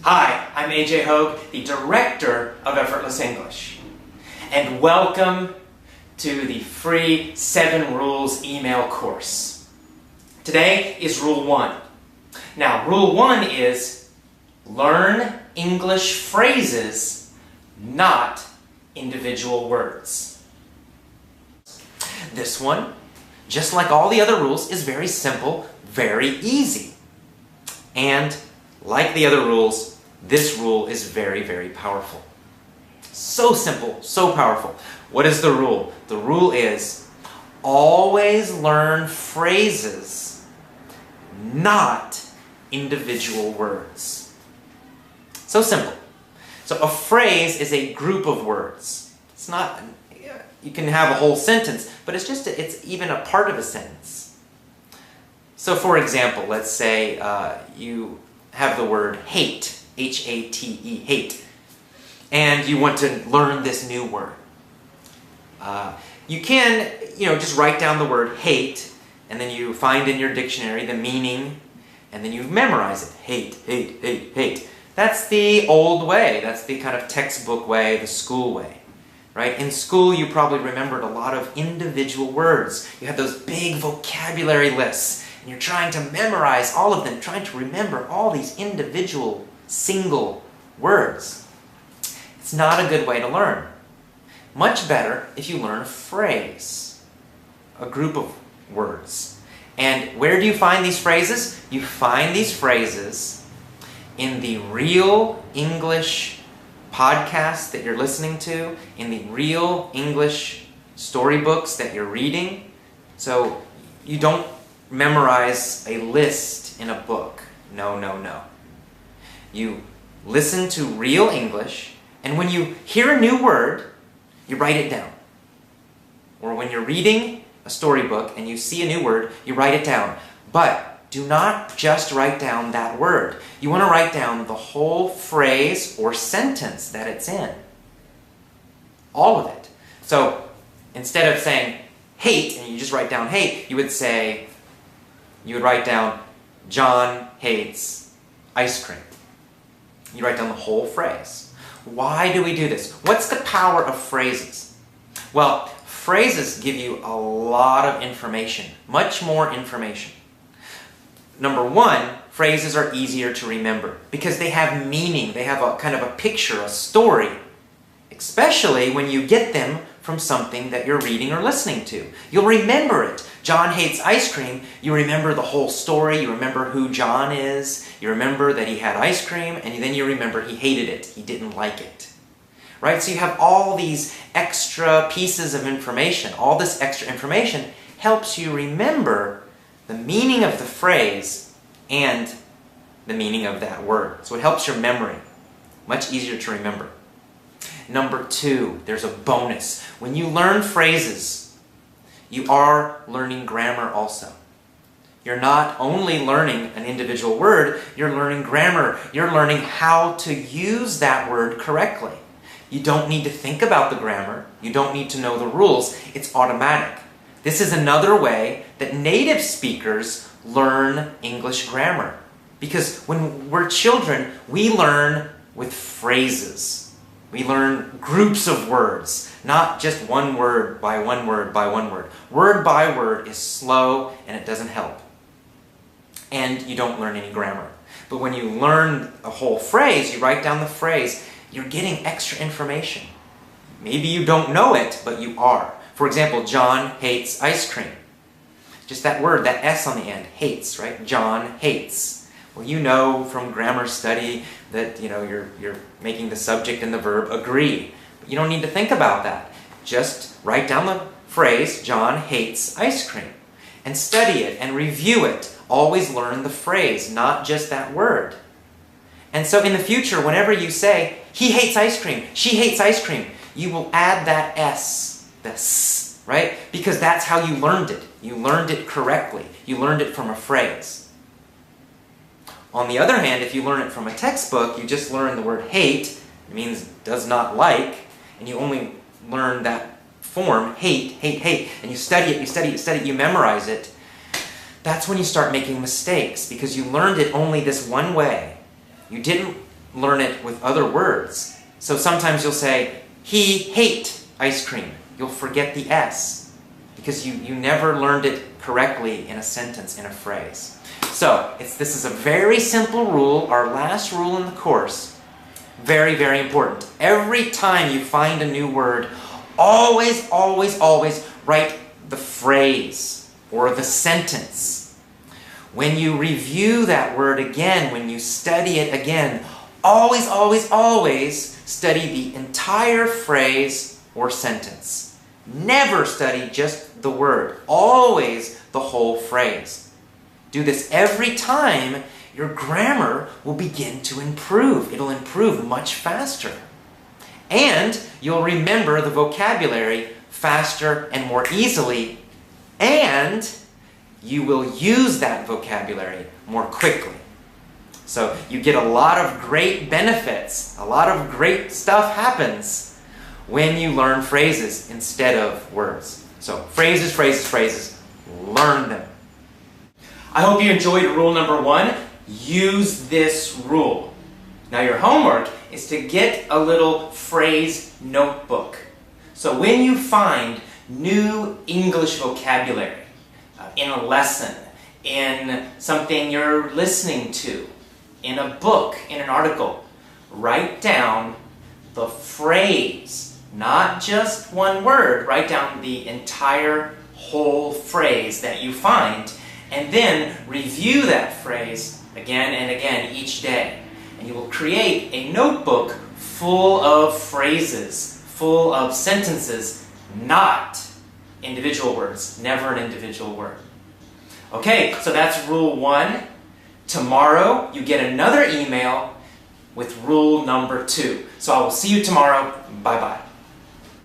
Hi, I'm AJ Hogue, the Director of Effortless English, and welcome to the free 7 Rules email course. Today is Rule 1. Now, Rule 1 is learn English phrases, not individual words. This one, just like all the other rules, is very simple, very easy. And like the other rules, this rule is very, very powerful. So simple, so powerful. What is the rule? The rule is always learn phrases, not individual words. So simple. So a phrase is a group of words. It's not, you can have a whole sentence, but it's even a part of a sentence. So for example, let's say you have the word hate, H-A-T-E, hate, and you want to learn this new word. You can, just write down the word hate, and then you find in your dictionary the meaning, and then you memorize it. Hate, hate, hate, hate. That's the old way. That's the kind of textbook way, the school way. Right? In school, you probably remembered a lot of individual words. You had those big vocabulary lists, and you're trying to memorize all of them, trying to remember all these individual, single words. It's not a good way to learn. Much better if you learn a phrase, a group of words. And where do you find these phrases? You find these phrases in the real English podcasts that you're listening to, in the real English storybooks that you're reading. So you don't memorize a list in a book. No, no, no. You listen to real English, and when you hear a new word, you write it down. Or when you're reading a storybook and you see a new word, you write it down. But do not just write down that word. You want to write down the whole phrase or sentence that it's in. All of it. So instead of saying hate, and you just write down hate, you would write down John hates ice cream. You write down the whole phrase. Why do we do this? What's the power of phrases? Well, phrases give you a lot of information, much more information. Number one, phrases are easier to remember because they have meaning. They have a kind of a picture, a story, especially when you get them from something that you're reading or listening to. You'll remember it. John hates ice cream. You remember the whole story. You remember who John is. You remember that he had ice cream, and then you remember he hated it. He didn't like it. Right? So you have all these extra pieces of information. All this extra information helps you remember the meaning of the phrase and the meaning of that word. So it helps your memory. Much easier to remember. Number 2, there's a bonus. When you learn phrases, you are learning grammar also. You're not only learning an individual word, you're learning grammar. You're learning how to use that word correctly. You don't need to think about the grammar. You don't need to know the rules. It's automatic. This is another way that native speakers learn English grammar. Because when we're children, we learn with phrases. We learn groups of words, not just one word by one word by one word. Word by word is slow and it doesn't help. And you don't learn any grammar. But when you learn a whole phrase, you write down the phrase, you're getting extra information. Maybe you don't know it, but you are. For example, John hates ice cream. Just that word, that S on the end, hates, right? John hates. Well, you know from grammar study that, you're making the subject and the verb agree. But you don't need to think about that. Just write down the phrase, John hates ice cream. And study it and review it. Always learn the phrase, not just that word. And so in the future, whenever you say, he hates ice cream, she hates ice cream, you will add that S, the S, right? Because that's how you learned it. You learned it correctly. You learned it from a phrase. On the other hand, if you learn it from a textbook, you just learn the word hate, it means does not like, and you only learn that form, hate, hate, hate, and you study it, you study it, you study it, you memorize it, that's when you start making mistakes because you learned it only this one way. You didn't learn it with other words. So sometimes you'll say, he hate ice cream. You'll forget the S because you never learned it correctly in a sentence, in a phrase. So this is a very simple rule, our last rule in the course. Very, very important. Every time you find a new word, always, always, always write the phrase or the sentence. When you review that word again, when you study it again, always, always, always study the entire phrase or sentence. Never study just the word. Always the whole phrase. Do this every time, your grammar will begin to improve. It'll improve much faster. And you'll remember the vocabulary faster and more easily, and you will use that vocabulary more quickly. So you get a lot of great benefits. A lot of great stuff happens when you learn phrases instead of words. So phrases, phrases, phrases. Learn them. I hope you enjoyed rule number 1. Use this rule. Now your homework is to get a little phrase notebook. So when you find new English vocabulary in a lesson, in something you're listening to, in a book, in an article, write down the phrase, not just one word. Write down the entire whole phrase that you find, and then review that phrase again and again each day. And you will create a notebook full of phrases, full of sentences, not individual words. Never an individual word. Okay, so that's rule 1. Tomorrow you get another email with rule number 2. So I will see you tomorrow. Bye-bye.